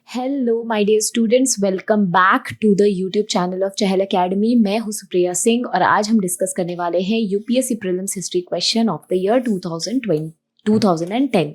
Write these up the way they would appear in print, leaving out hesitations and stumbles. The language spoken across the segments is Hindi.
Hello my dear students, welcome back to the YouTube channel of Chahal academy. मैं हूं सुप्रिया सिंह और आज हम डिस्कस करने वाले हैं UPSC prelims history question of the year 2010।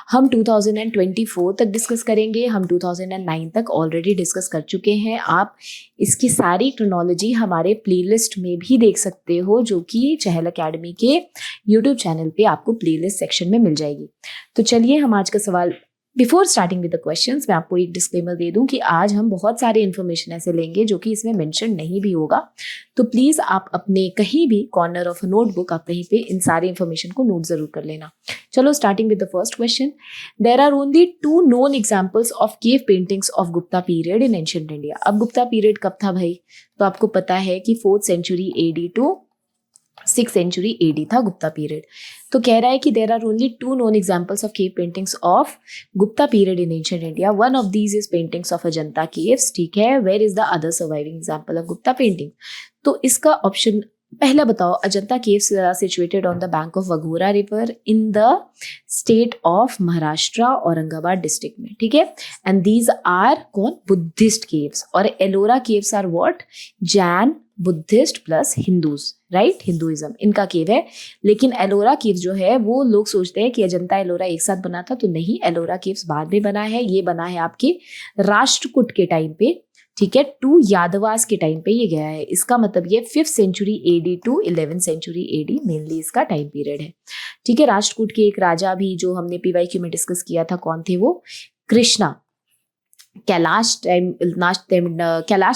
हम 2024 तक डिस्कस करेंगे। हम 2009 तक ऑलरेडी डिस्कस कर चुके हैं। आप इसकी सारी क्रोनोलॉजी हमारे प्लेलिस्ट में भी देख सकते हो, जो कि चहल एकेडमी के यूट्यूब चैनल पे आपको प्लेलिस्ट सेक्शन में मिल जाएगी। तो चलिए हम आज का सवाल, before starting with the questions मैं आपको एक डिस्क्लेमर दे दूं कि आज हम बहुत सारे इन्फॉर्मेशन ऐसे लेंगे जो कि इसमें मेंशन नहीं भी होगा। तो प्लीज आप अपने कहीं भी कॉर्नर ऑफ अ नोटबुक आप कहीं पे इन सारे इन्फॉर्मेशन को नोट जरूर कर लेना। चलो starting with the first question. There are only 2 known examples of cave paintings of Gupta period in ancient India. अब गुप्ता पीरियड कब था भाई? तो आपको पता है कि 4th century AD to 6th century AD था गुप्ता पीरियड। तो कह रहा है कि there are only 2 known examples of cave paintings of Gupta period in ancient India. One of these is paintings of Ajanta caves. ठीक है, where is the other surviving example of Gupta painting? तो इसका ऑप्शन पहला बताओ। Ajanta caves are situated on the bank of Waghora river in the state of Maharashtra, Aurangabad district में। ठीक है, एंड दीज आर कौन? Buddhist caves. और Ellora caves are what? Jain, Buddhist plus Hindus, right? Hinduism इनका केव है। लेकिन एलोरा केव जो है वो लोग सोचते हैं कि अजंता एलोरा एक साथ बना था, तो नहीं, एलोरा केव्स बाद में बना है। ये बना है आपके राष्ट्रकूट के टाइम पे। ठीक है, टू यादवास के टाइम पे ये गया है। इसका मतलब ये 5th century AD to 11th century AD mainly इसका टाइम पीरियड है। ठीक है, राष्ट्रकूट के एक राजा भी जो हमने पीवाईक्यू में डिस्कस किया था, कौन थे वो? Krishna. Kailash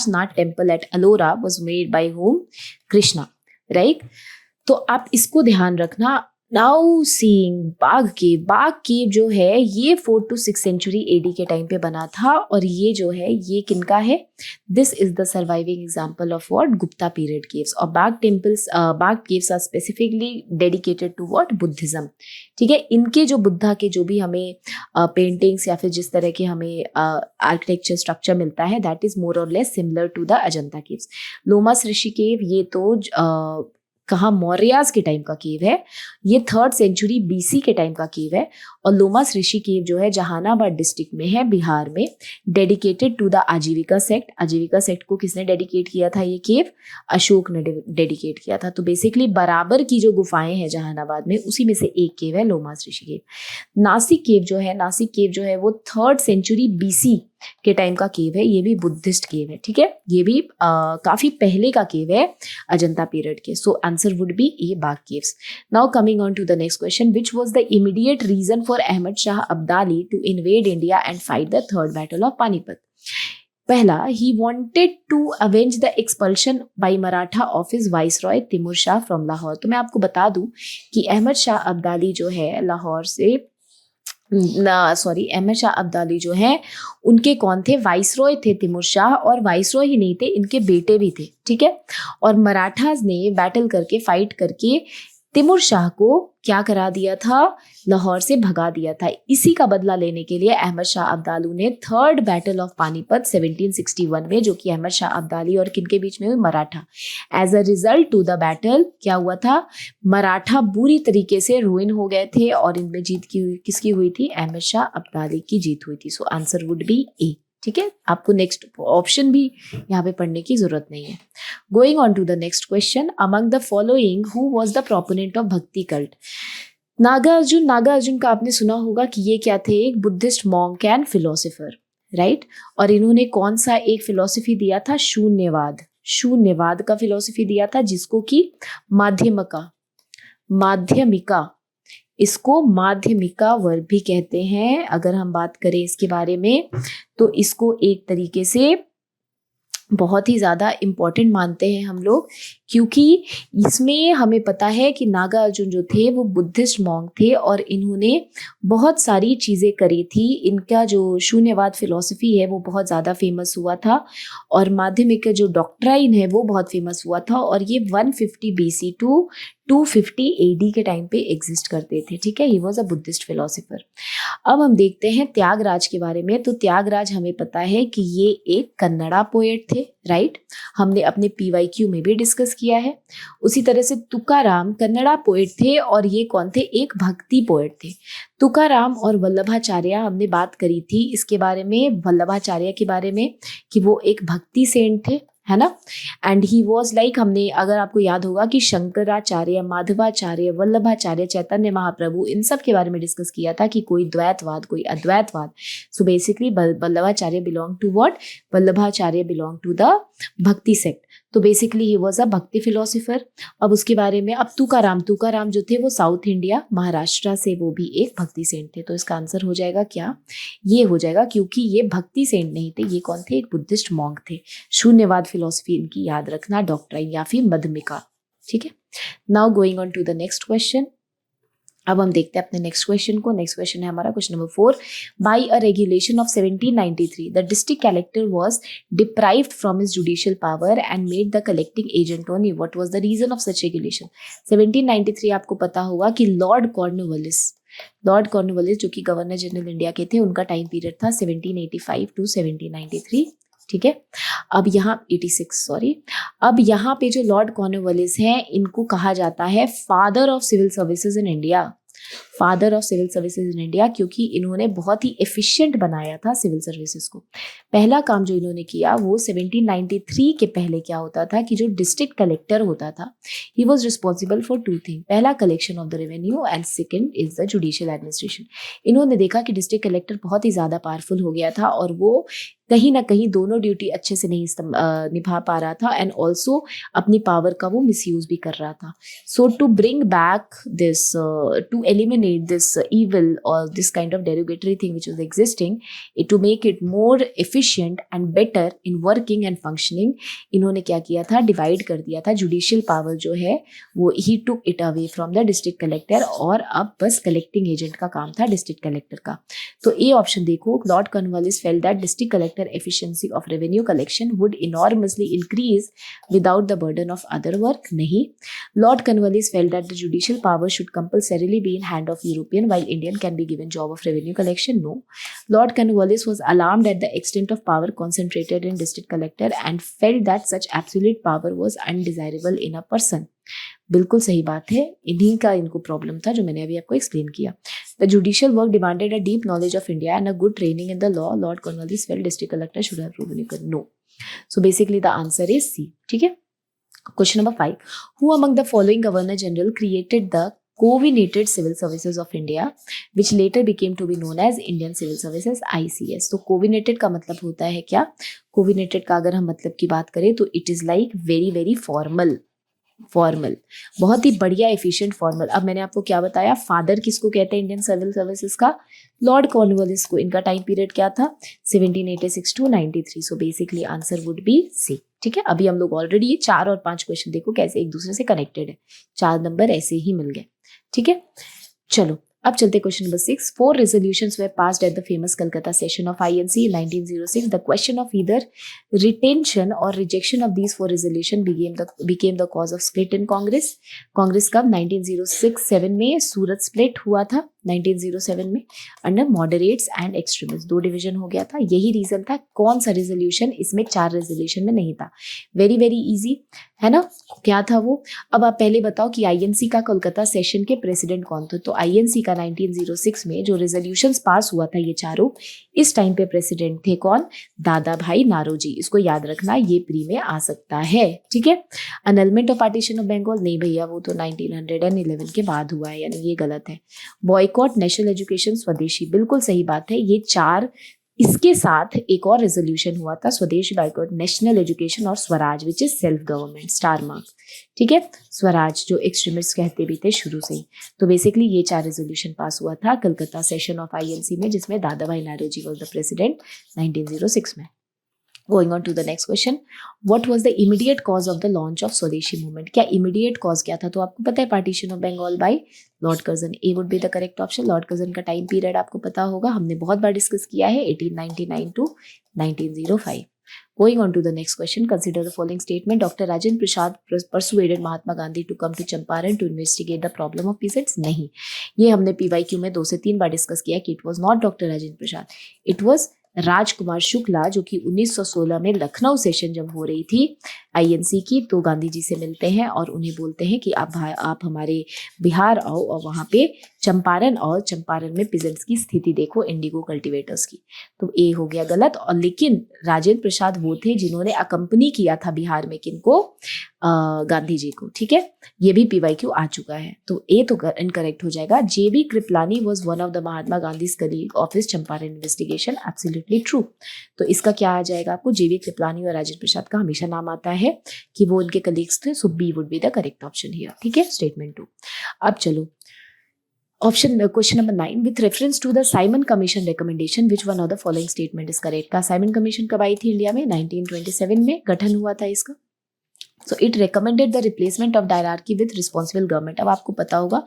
Nath temple at Ellora was made by whom? Krishna, right? तो आप इसको ध्यान रखना। नाउ सीइंग बाघ केव जो है ये 4th to 6th century AD के टाइम पे बना था। और ये जो है ये किनका है? This is the surviving example of what? Gupta period caves. और Bagh caves are specifically dedicated to what? Buddhism. ठीक है, इनके जो बुद्धा के जो भी हमें पेंटिंग्स या फिर जिस तरह के हमें आर्किटेक्चर स्ट्रक्चर मिलता है, that is more or less similar to the Ajanta caves. Lomas Rishi cave ये तो कहा मौर्यास के टाइम का केव है। ये 3rd सेंचुरी बीसी के टाइम का केव है। और लोमस ऋषि केव जो है जहानाबाद डिस्ट्रिक्ट में है, बिहार में, डेडिकेटेड टू द आजीविका सेक्ट। आजीविका सेक्ट को किसने डेडिकेट किया था? ये केव अशोक ने डेडिकेट किया था। तो बेसिकली बराबर की जो गुफाएं हैं जहानाबाद में, उसी में से एक केव है लोमस ऋषि केव। नासिक केव जो है वो 3rd सेंचुरी बीसी के टाइम का केव है। ये भी बुद्धिस्ट केव है। ठीक है, ये भी काफी पहले का केव है अजंता पीरियड के। So answer would be a Bagh caves. Now coming on to the next question, which was the immediate reason for Ahmad Shah Abdali to invade India and fight the 3rd battle of Panipat? पहला, he wanted to avenge the expulsion by Maratha of his viceroy Timur Shah from Lahore. तो मैं आपको बता दूं कि अहमद शाह अब्दाली जो है लाहौर से अहमद शाह अब्दाली जो है उनके कौन थे? वाइसरॉय थे तिमूर शाह। और वाइसरॉय ही नहीं थे, इनके बेटे भी थे। ठीक है, और मराठास ने बैटल करके, फाइट करके तिमूर शाह को क्या करा दिया था? लाहौर से भगा दिया था। इसी का बदला लेने के लिए अहमद शाह अब्दाली ने 3rd बैटल ऑफ पानीपत 1761 में, जो कि अहमद शाह अब्दाली और किनके बीच में हुई? Maratha. As a result to the battle क्या हुआ था? मराठा बुरी तरीके से रुइन हो गए थे और इनमें जीत किसकी हुई थी? अहमद शाह अब्दाली की जीत हुई थी। सो आंसर वुड बी ए। ठीक है, आपको नेक्स्ट ऑप्शन भी यहाँ पे पढ़ने की जरूरत नहीं है। Going on to the next question, among the following who was the proponent of bhakti cult? Nagarjuna का आपने सुना होगा कि ये क्या थे? एक Buddhist monk and philosopher, right? और इन्होंने कौन सा एक फिलोसफी दिया था? शून्यवाद का फिलोसफी दिया था, जिसको कि माध्यमिका इसको माध्यमिका वर्ग भी कहते हैं। अगर हम बात करें इसके बारे में तो इसको एक तरीके से बहुत ही ज़्यादा इम्पॉर्टेंट मानते हैं हम लोग, क्योंकि इसमें हमें पता है कि नागार्जुन जो थे वो बुद्धिस्ट मॉन्क थे और इन्होंने बहुत सारी चीज़ें करी थी। इनका जो शून्यवाद फिलॉसफी है वो बहुत ज़्यादा फेमस हुआ था और माध्यमिक जो डॉक्ट्राइन है वो बहुत फेमस हुआ था। और ये 150 BC टू 250 AD के टाइम पे एग्जिस्ट करते थे, ठीक है। ही वॉज अ बुद्धिस्ट फिलोसोफर। अब हम देखते हैं त्यागराज के बारे में। तो त्यागराज हमें पता है कि ये एक कन्नड़ा पोएट थे, राइट। हमने अपने PYQ में भी डिस्कस किया है। उसी तरह से तुकाराम कन्नड़ा पोएट थे और ये कौन थे, एक भक्ति पोएट थे। तुकाराम और वल्लभाचार्य हमने बात करी थी इसके बारे में, वल्लभाचार्य के बारे में, कि वो एक भक्ति सेंट थे, है ना। एंड ही वॉज लाइक, हमने अगर आपको याद होगा कि शंकराचार्य, माधवाचार्य, वल्लभाचार्य, चैतन्य महाप्रभु, इन सब के बारे में डिस्कस किया था कि कोई द्वैतवाद, कोई अद्वैतवाद। So basically Vallabhacharya belong to what, Vallabhacharya belong to the bhakti sect. तो basically he was a bhakti philosopher. अब उसके बारे में, अब तुकाराम जो थे वो साउथ इंडिया, महाराष्ट्र से, वो भी एक भक्ति सेंट थे। तो इसका आंसर हो जाएगा क्या, ये हो जाएगा, क्योंकि ये भक्ति सेंट नहीं थे, ये कौन थे, एक बुद्धिस्ट मॉन्क थे। शून्यवाद फिलोसफी इनकी याद रखना, डॉक्ट्राइन या फिर मध्यमिका, ठीक है। Now going on to the next question. अब हम देखते हैं अपने नेक्स्ट क्वेश्चन को। नेक्स्ट क्वेश्चन है हमारा question number 4। By a regulation of 1793 the district collector was deprived from his judicial power and made the collecting agent only. What was the reason of such regulation. 1793 आपको पता होगा कि लॉर्ड कॉर्नवालिस जो कि गवर्नर जनरल इंडिया के थे, उनका टाइम पीरियड था 1785 टू 1793, ठीक है। अब यहाँ 86 सॉरी। अब यहाँ पे जो लॉर्ड कॉर्नवालिस हैं, इनको कहा जाता है father of civil services in India, father of civil services in India, क्योंकि इन्होंने बहुत ही एफिशिएंट बनाया था सिविल सर्विसेज को। पहला काम जो इन्होंने किया वो 1793 के पहले क्या होता था कि जो डिस्ट्रिक्ट कलेक्टर होता था, he was responsible for 2 thing. पहला collection of the revenue and second is the judicial administration. इन्होंने देखा कि डिस्ट्रिक्ट कलेक्टर बहुत ही ज्यादा पावरफुल हो गया था और वो कहीं ना कहीं दोनों ड्यूटी अच्छे से नहीं निभा पा रहा था, एंड ऑल्सो अपनी पावर का वो मिसयूज भी कर रहा था। So to bring back this, to eliminate this evil or this kind of derogatory thing which was existing, to make it more efficient and better in working and functioning, इन्होंने क्या किया था, डिवाइड कर दिया था जुडिशियल पावर जो है वो, he took it away from the district collector, और अब बस कलेक्टिंग एजेंट का काम था डिस्ट्रिक्ट कलेक्टर का। तो ए ऑप्शन देखो, Lord Cornwallis felt that district collector efficiency of revenue collection would enormously increase without the burden of other work. नहीं. Lord Cornwallis felt that the judicial power should compulsorily be in hand of European while Indian can be given job of revenue collection. No. Lord Cornwallis was alarmed at the extent of power concentrated in district collector and felt that such absolute power was undesirable in a person. बिल्कुल सही बात है, इन्हीं का इनको प्रॉब्लम था जो मैंने अभी आपको एक्सप्लेन किया। The judicial work demanded a deep knowledge of India and a good training in the law. Lord Cornwallis felt district collector should have proven no. So basically the answer is C, ठीक है। Question number 5, who among the following governor general created the Covenanted Civil Services of India, which later became to be known as Indian Civil Services ICS। तो covenanted का मतलब होता है क्या, covenanted का अगर हम मतलब की बात करें तो it is like very very formal, बहुत ही बढ़िया एफिशिएंट फॉर्मल। अब मैंने आपको क्या बताया, फादर किसको कहते हैं इंडियन सिविल सर्विसेज का, लॉर्ड कॉर्नवालिस को। इनका टाइम पीरियड क्या था, 1786 to 93। So basically answer would be C, ठीक है। अभी हम लोग ऑलरेडी ये 4 और 5 क्वेश्चन देखो कैसे एक दूसरे से कनेक्टेड है, 4 नंबर ऐसे ही मिल गए, ठीक है। चलो अब चलते question number 6। 4 resolutions were passed at the famous Calcutta session of INC in 1906. The question of either retention or rejection of these 4 resolutions became the cause of split in Congress. Congress कब 1906-7 में सूरत स्प्लिट हुआ था, 1907 में under moderates and extremist, 2 division हो गया था। यही रीजन था। कौन सा रेजोल्यूशन, इसमें 4 रेजोल्यूशन में नहीं था। वेरी वेरी इजी है ना, क्या था वो। अब आप पहले बताओ कि आईएनसी का कोलकाता सेशन के प्रेसिडेंट कौन थे। तो आईएनसी का 1906 में जो रेजोल्यूशंस पास हुआ था ये चारों, इस टाइम पे प्रेसिडेंट थे कौन, दादा भाई नारोजी। इसको याद रखना, ये प्री में आ सकता है, ठीक है। Annulment of partition of Bengal, नहीं भैया वो तो 1911 के बाद हुआ है, यानी ये गलत है। बॉयकॉट नेशनल एजुकेशन स्वदेशी, बिल्कुल सही बात है। ये 4, इसके साथ एक और रेजोल्यूशन हुआ था, स्वदेशी, बाइकॉट, नेशनल एजुकेशन और Swaraj which is self government, star mark, ठीक है। स्वराज जो एक्सट्रीमिस्ट कहते भी थे शुरू से ही। तो बेसिकली ये 4 रेजोल्यूशन पास हुआ था कलकत्ता सेशन ऑफ आईएनसी में, जिसमें दादा भाई नारोजी वाज द प्रेसिडेंट 1906 में। Going on to the next question, what was the immediate cause of the launch of Swadeshi movement? क्या immediate cause क्या था, तो आपको पता है, partition of Bengal by Lord Curzon। A would be the correct option। Lord Curzon का time period आपको पता होगा, हमने बहुत बार डिस्कस किया है, 1899 to 1905। Going on to the next question, consider the following statement. Dr. Rajendra Prasad persuaded Mahatma Gandhi to come to Champaran to investigate the problem of peasants. नहीं, ये हमने PYQ में 2 से 3 बार डिस्कस किया कि it was not doctor Rajendra Prasad, it was Rajkumar Shukla, जो कि 1916 में लखनऊ सेशन जब हो रही थी INC की, तो गांधी जी से मिलते हैं और उन्हें बोलते हैं कि आप हमारे बिहार आओ और वहाँ पे चंपारण और चंपारण में पिजेंट्स की स्थिति देखो, इंडिगो कल्टीवेटर्स की। तो ए हो गया गलत। और लेकिन राजेंद्र प्रसाद वो थे जिन्होंने अकम्पनी किया था बिहार में किनको, गांधी जी को। ठीक है, ये भी PYQ आ चुका है, तो ए तो इनकरेक्ट हो जाएगा। JB Kripalani was one of the Mahatma Gandhi colleague of his Champaran investigation, absolutely true. तो इसका क्या आ जाएगा आपको, JB कृपलानी और राजेंद्र प्रसाद का हमेशा नाम आता है कि वो उनके कलीग्स थे, so B would be the correct option here. ठीक है, स्टेटमेंट 2। अब चलो question number 9, with reference to the Simon Commission recommendation which one of the following statement is correct. का साइमन कमीशन कब आई थी इंडिया में, 1927 में गठन हुआ था इसका। So it recommended the replacement of dyarchy with responsible government. अब आपको पता होगा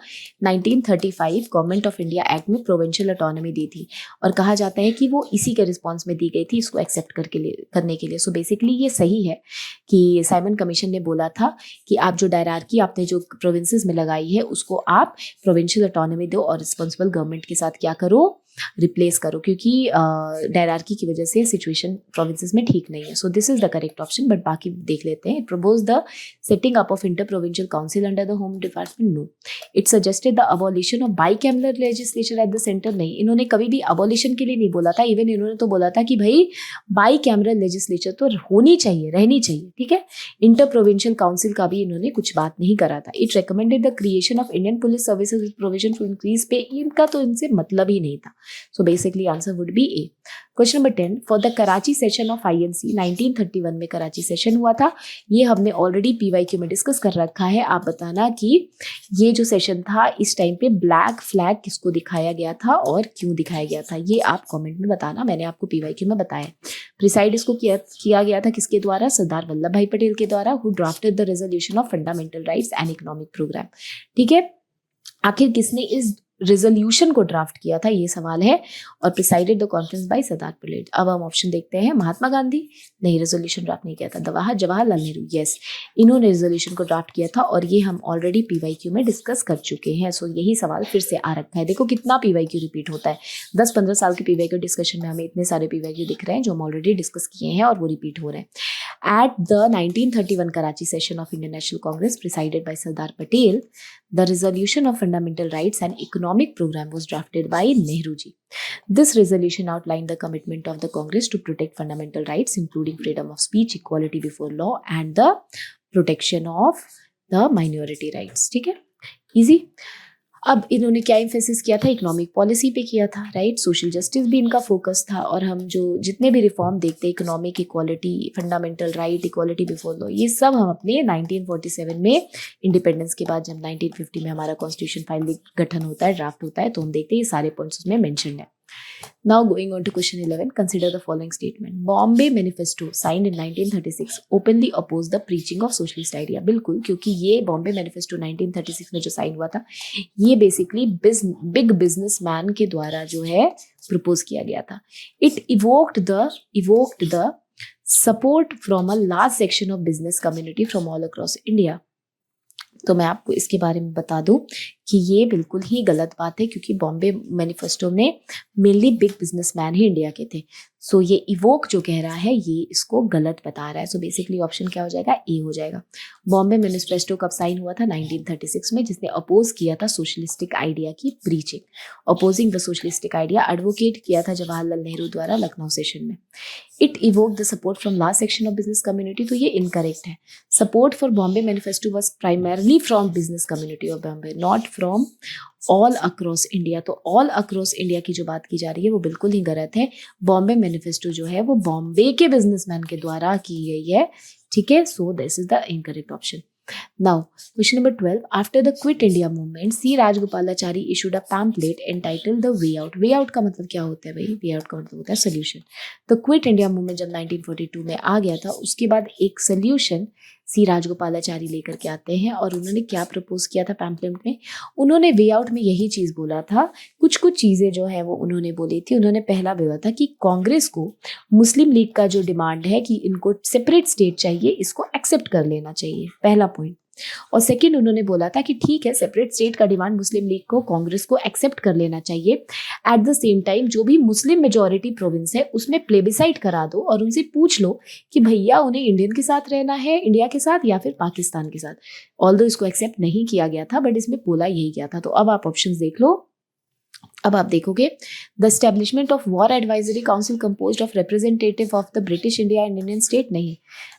1935 गवर्नमेंट ऑफ इंडिया एक्ट में प्रोविंशियल ऑटोनॉमी दी थी और कहा जाता है कि वो इसी के रिस्पॉन्स में दी गई थी, इसको एक्सेप्ट करने के लिए। सो बेसिकली ये सही है कि साइमन कमीशन ने बोला था कि आप जो डायरार्की आपने जो प्रोविंसेस में लगाई है उसको आप प्रोविंशियल ऑटोनॉमी दो और रिस्पॉन्सिबल गवर्नमेंट के साथ क्या करो, रिप्लेस करो, क्योंकि डायरार्की की वजह से सिचुएशन प्रोविंसेस में ठीक नहीं है। So this is the correct option, but बाकी देख लेते हैं। It propose the setting up of inter provincial council under the home department, no. It suggested the abolition of bicameral legislature at the centre, नहीं, इन्होंने कभी भी अबॉलिशन के लिए नहीं बोला था। इवन इन्होंने तो बोला था कि भाई बाइकैमरल लेजिस्लेचर तो होनी चाहिए, रहनी चाहिए। ठीक है, इंटर प्रोविंशियल काउंसिल का भी इन्होंने कुछ बात नहीं करा था। It recommended the creation of Indian police services with provision for increase पे, इनका तो इनसे मतलब ही नहीं था। So basically answer would be A. Question number 10, for the Karachi session of INC 1931 में कराची सेशन हुआ था, ये हमने ऑलरेडी PYQ में डिस्कस कर रखा है। आप बताना कि ये जो सेशन था इस टाइम पे ब्लैक फ्लैग किसको दिखाया गया था और क्यों दिखाया गया था, ये आप कमेंट में बताना, मैंने आपको PYQ में बताया। प्रिसाइड इसको किया गया था किसके द्वारा, सरदार वल्लभ भाई पटेल के द्वारा, who drafted the resolution of fundamental rights and economic programme. ठीक है, आखिर किसने इस रेजोल्यूशन को ड्राफ्ट किया था, ये सवाल है, और presided the conference bye Sardar Patel. अब हम ऑप्शन देखते हैं, महात्मा गांधी, नहीं, रेजोल्यूशन ड्राफ्ट नहीं किया था। जवाहरलाल नेहरू, यस, इन्होंने रेजोल्यूशन को ड्राफ्ट किया था और ये हम ऑलरेडी PYQ में डिस्कस कर चुके हैं। सो यही सवाल फिर से आ रखा है। देखो कितना PYQ रिपीट होता है, 10-15 साल के PYQ डिस्कशन में हमें इतने सारे PYQ दिख रहे हैं जो हम ऑलरेडी डिस्कस किए हैं और वो रिपीट हो रहे हैं। At the 1931 Karachi session of Indian National Congress presided by Sardar Patel, the resolution of fundamental rights and economic program was drafted by Nehru ji. This resolution outlined the commitment of the Congress to protect fundamental rights including freedom of speech, equality before law and the protection of the minority rights. ठीक है, easy। अब इन्होंने क्या एम्फेसिस किया था, इकोनॉमिक पॉलिसी पे किया था, राइट, सोशल जस्टिस भी इनका फोकस था। और हम जो जितने भी रिफॉर्म देखते हैं, economic equality, fundamental right, equality before law, ये सब हम अपने 1947 में इंडिपेंडेंस के बाद जब 1950 में हमारा कॉन्स्टिट्यूशन फाइनली गठन होता है, ड्राफ्ट होता है, तो हम देखते हैं ये सारे पॉइंट्स उसमें मेंशन है। Now going on to question 11, consider the following statement. Bombay Manifesto signed in 1936 openly opposed the preaching of socialist idea. बिल्कुल, क्योंकि ये बॉम्बे मैनिफेस्टो 1936 में जो साइन हुआ था, ये बेसिकली बिग बिजनेसमैन के द्वारा जो है प्रपोज किया गया था। It evoked the support from a large section of business community from all across India. तो मैं आपको इसके बारे में बता दूं कि ये बिल्कुल ही गलत बात है, क्योंकि बॉम्बे मैनिफेस्टो में मेनली बिग बिजनेसमैन ही इंडिया के थे। सो ये इवोक जो कह रहा है ये इसको गलत बता रहा है। सो बेसिकली ऑप्शन क्या हो जाएगा, ए हो जाएगा। बॉम्बे मैनिफेस्टो कब साइन हुआ था, 1936 में, जिसने अपोज किया था सोशलिस्टिक आइडिया की preaching. Opposing the socialistic idea advocate किया था जवाहरलाल नेहरू द्वारा लखनऊ सेशन में। It evoke the support from large section of business community, तो ये इनकरेक्ट है। Support for Bombay manifesto was primarily from business community of Bombay, not from all across India. तो ऑल अक्रॉस इंडिया की जो बात की जा रही है वो बिल्कुल ही गलत है। बॉम्बे मैनिफेस्टो जो है वो बॉम्बे के बिजनेसमैन के द्वारा की गई है। ठीक है, so this is the incorrect option. Now, question number 12. After the Quit India movement, C. Rajgopalachari issued a pamphlet entitled The Way Out. Way Out का मतलब क्या होता है भाई? Way Out का मतलब होता है solution. तो Quit India movement जब 1942 में आ गया था, उसके बाद एक solution सी राजगोपालाचारी लेकर के आते हैं और उन्होंने क्या प्रपोज किया था पैम्पलेट में, उन्होंने वे आउट में यही चीज़ बोला था, कुछ कुछ चीज़ें जो है वो उन्होंने बोली थी। उन्होंने पहला बोला था कि कांग्रेस को मुस्लिम लीग का जो डिमांड है कि इनको सेपरेट स्टेट चाहिए, इसको एक्सेप्ट कर लेना चाहिए, पहला पॉइंट। और सेकंड उन्होंने बोला था कि ठीक है, सेपरेट स्टेट का डिमांड मुस्लिम लीग को, कांग्रेस को एक्सेप्ट कर लेना चाहिए। एट द सेम टाइम जो भी मुस्लिम मेजॉरिटी प्रोविंस है उसमें प्लेबिसाइड करा दो और उनसे पूछ लो कि भैया उन्हें इंडियन के साथ रहना है, इंडिया के साथ या फिर पाकिस्तान के साथ। ऑल्दो इसको एक्सेप्ट नहीं किया गया था बट इसमें बोला यही गया था। तो अब आप ऑप्शंस देख लो। अब आप देखोगे the establishment of war advisory council composed of representative of the British India and Indian state, नहीं।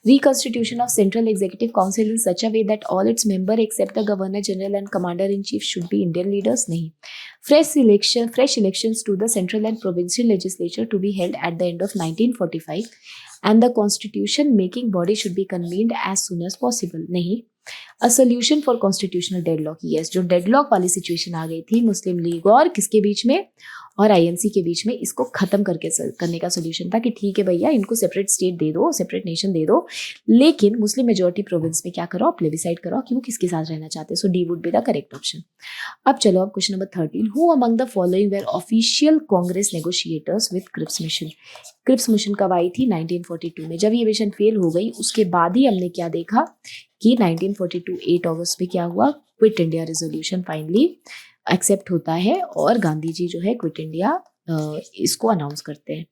Reconstitution of central executive council in such a way that all its member except the governor general and commander in chief should be Indian leaders, नहीं। Fresh elections to the central and provincial legislature to be held at the end of 1945 and the constitution making body should B convened as soon as possible, नहीं। A solution for constitutional deadlock, yes, जो डेडलॉक वाली सिचुएशन आ गई थी मुस्लिम लीग और किसके बीच में, और आईएनसी के बीच में, इसको खत्म करने का सोल्यूशन था कि ठीक है भैया इनको सेपरेट स्टेट दे दो, सेपरेट नेशन दे दो, लेकिन मुस्लिम मेजॉरिटी प्रोविंस में क्या करो, प्लेबिसाइड करो कि वो किसके साथ रहना चाहते हैं। So D would be the correct option. अब चलो, अब question number 13, who among the following were official Congress negotiators with Cripps mission. Cripps mission कब आई थी, 1942 में। जब ये मिशन फेल हो गई उसके बाद ही हमने क्या देखा कि 1942 8 अगस्त में क्या हुआ, quit India resolution finally accept होता है और गांधी जी जो है क्विट इंडिया इसको अनाउंस करते हैं।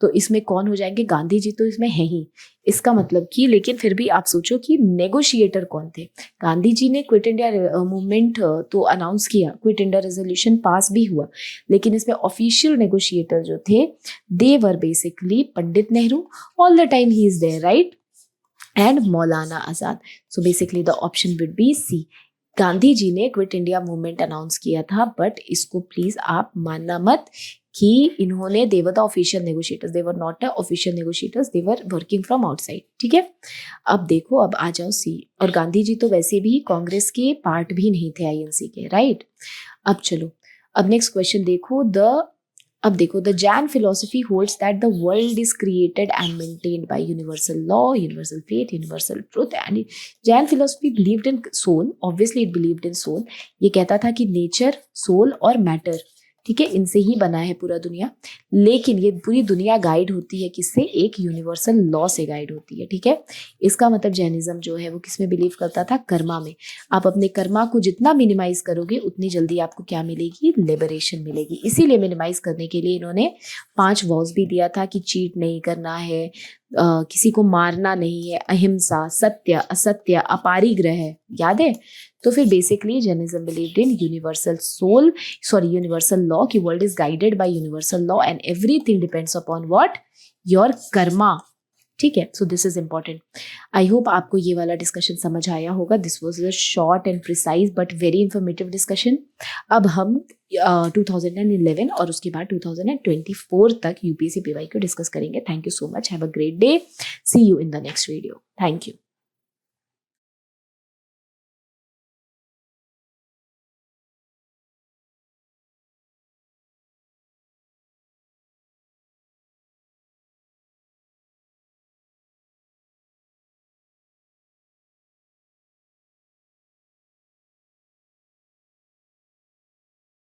तो इसमें कौन हो जाएंगे, गांधी जी तो इसमें है ही, इसका मतलब कि, लेकिन फिर भी आप सोचो कि नेगोशिएटर कौन थे। गांधी जी ने क्विट इंडिया मूवमेंट तो अनाउंस किया, क्विट इंडिया रेजोल्यूशन पास भी हुआ, लेकिन इसमें ऑफिशियल नेगोशिएटर जो थे they were basically Pandit Nehru, all the time he is there, right, and Maulana Azad. So basically the option would be C. Gandhi ji ने क्विट इंडिया मूवमेंट अनाउंस किया था, बट इसको प्लीज आप मानना मत कि इन्होंने, they were the official negotiators, they were not the official negotiators, they were working from outside, ठीक है। अब देखो, अब आ जाओ सी। और गांधी जी तो वैसे भी कांग्रेस के पार्ट भी नहीं थे आईएनसी के, राइट। अब चलो, अब नेक्स्ट क्वेश्चन देखो। अब देखो, the Jain philosophy holds that the world is created and maintained by universal law, universal faith, universal truth and Jain philosophy believed in soul, obviously it believed in soul. ये कहता था कि नेचर, सोल और मैटर, ठीक है, इनसे ही बना है पूरा दुनिया, लेकिन ये पूरी दुनिया गाइड होती है किससे, एक यूनिवर्सल लॉ से गाइड होती है, ठीक है। इसका मतलब जैनिज्म जो है वो किसमें बिलीव करता था, कर्मा में। आप अपने कर्मा को जितना मिनिमाइज करोगे उतनी जल्दी आपको क्या मिलेगी, लिबरेशन मिलेगी। इसीलिए मिनिमाइज करने के लिए इन्होंने 5 वॉज भी दिया था कि चीट नहीं करना है, किसी को मारना नहीं है, अहिंसा, सत्य, असत्य, अपारिग्रह, याद है। तो फिर basically Jainism believed in universal law, कि world is guided by universal law and everything depends upon what, your karma, ठीक है। So this is important. I hope आपको ये वाला डिस्कशन समझ आया होगा। This was a short and precise but very informative discussion. अब हम 2011 और उसके बाद 2024 तक यूपीएससी पीवाई को डिस्कस करेंगे। Thank you so much, have a great day, C you in the next video, thank you.